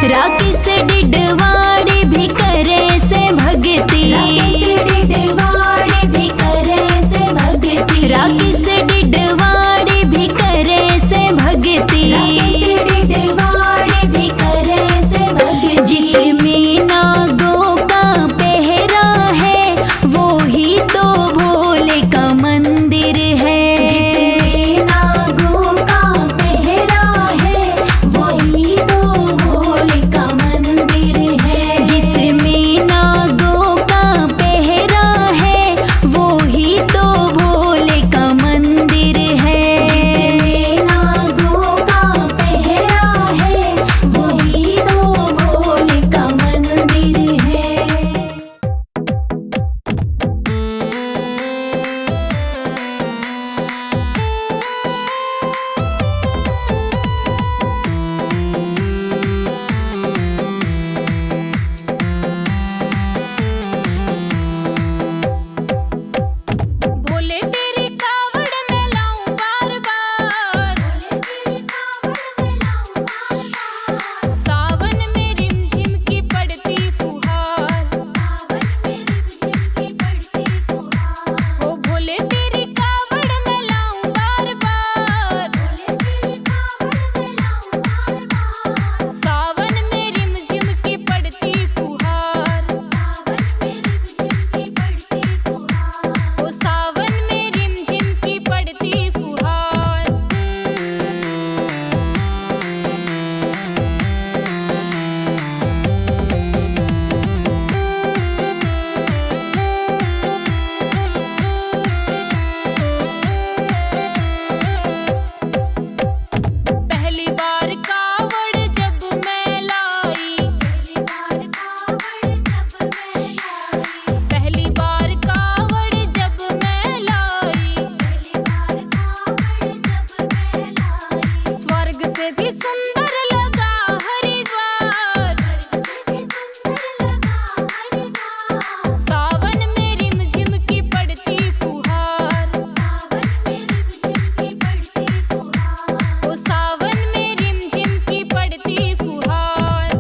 राकेश डिडवाड़ी भी करे से भगती, राकेश डिडवाड़ी भी करे से भगती, जिसमें नागों का पहरा है वो ही तो भोले का मंदिर है। जिसमें नागों का पहरा है वो ही तो भोले का मंदिर है। जिसमें नागों का सुंदर लगा हरिद्वार, सावन में रिमझिम की पड़ती फुहार, ओ सावन में रिमझिम की पड़ती फुहार।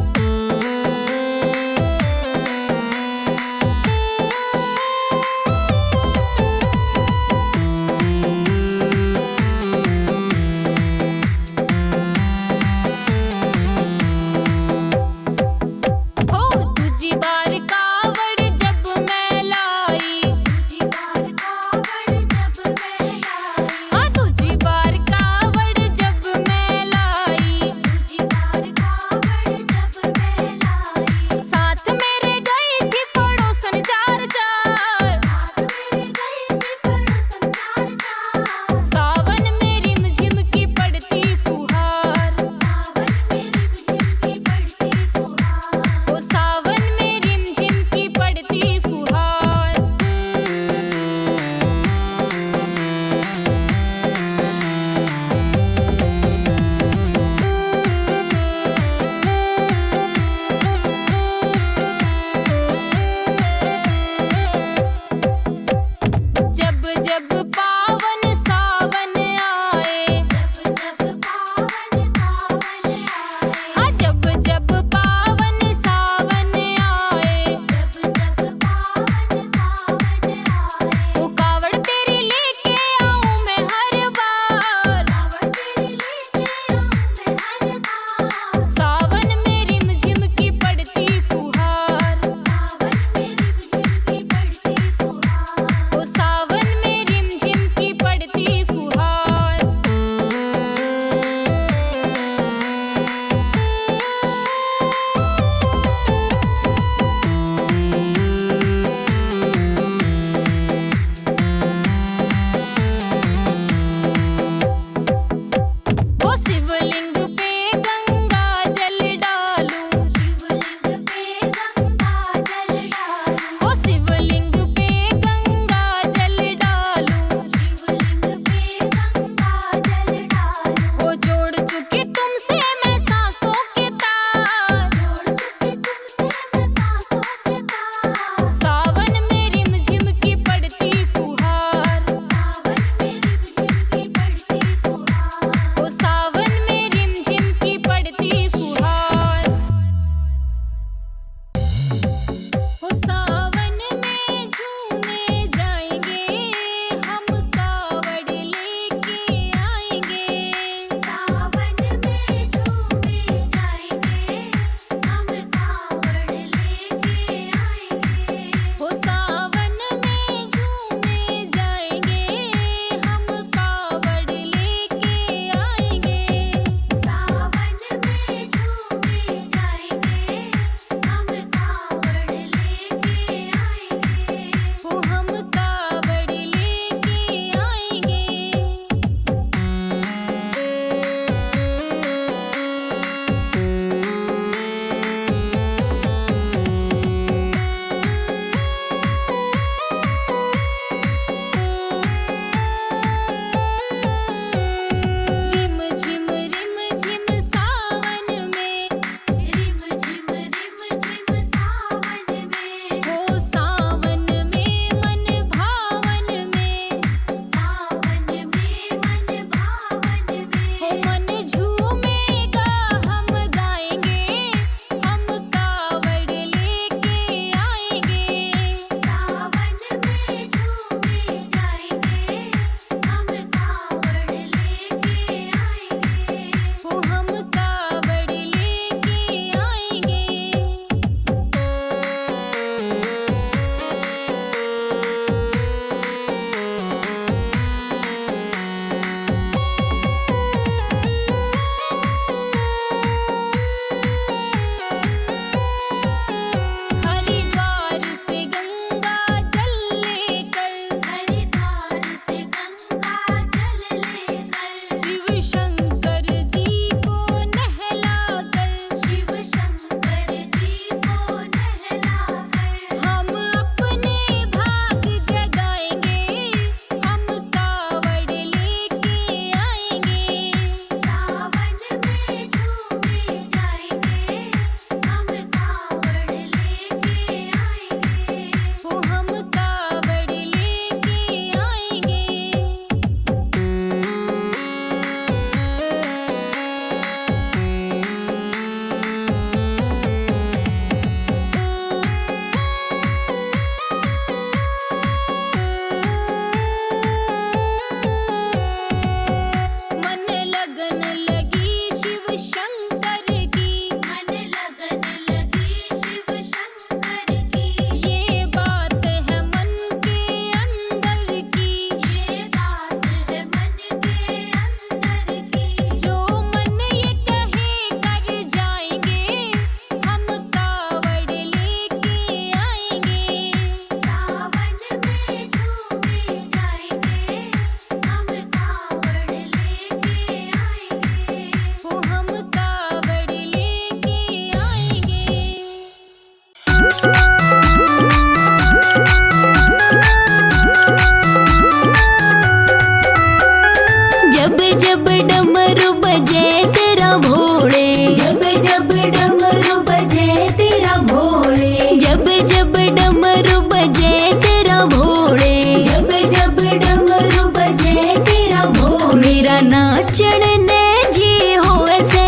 तेरा भोले। जब जब डमरू बजे तेरा भोले। जब जब डमरू बजे तेरा भोले। जब जब डमरू बजे तेरा भोले। मेरा नाचण ने जी होवे से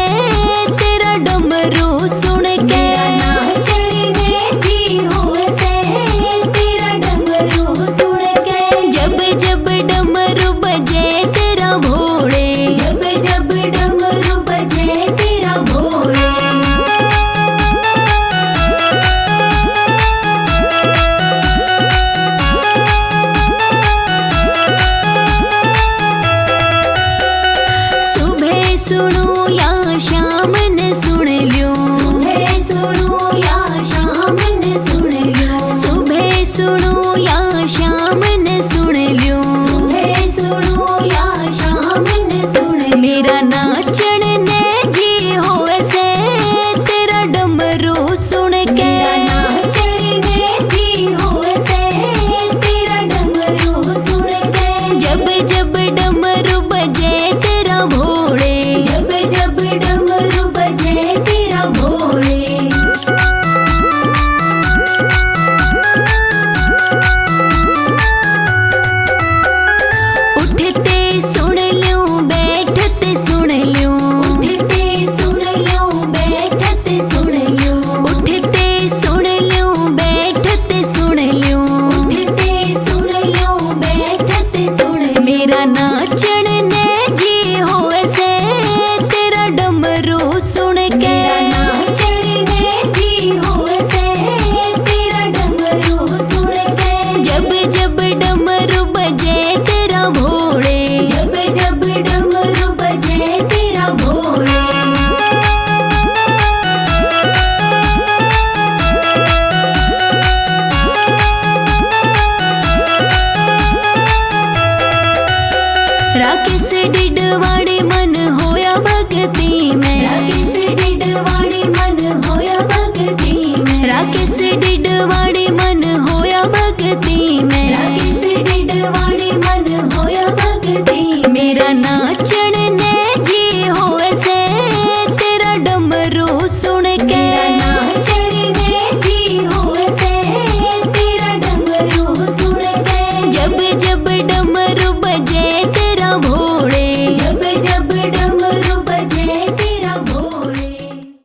तेरा डमरू सुन के। नाचण ने जी होवे से तेरा डमरू सुन के। जब जब डमरू बजे तेरा भोले। जब जब डमरू बजे तेरा भोले। सुबह सुनो या शाम ने सुन ल्यो। सुबह सुनो या शाम ने सुन ल्यो। सुबह सुनो या शाम ने सुन ल्यो। सुबह सुनो या शाम ने सुन ल्यो। मेरा नाचण ने जी होवे से तेरा डमरू सुन के। नाचण ने जी होवे से तेरा डमरू सुन के। जब जब डमरू बजे तेरा भोले। जब जब डमरू बजे तेरा भोले। उठते सुन ल्यो बैठते सुन ल्यो। उठते सुन ल्यो बैठते सुन ल्यो। उठते सुन ल्यो बैठते सुन ल्यो। उठते सुन ल्यो बैठते सुन ल्यो। मेरा नाचण ने जी होवे से तेरा डमरू सुन के। नाचण ने जी होवे से तेरा डमरू सुन के। जब जब डमरू बजे तेरा भोले। जब जब डमरू बजे तेरा भोले। राकेश डिडवाड़ी मन होया भगती में।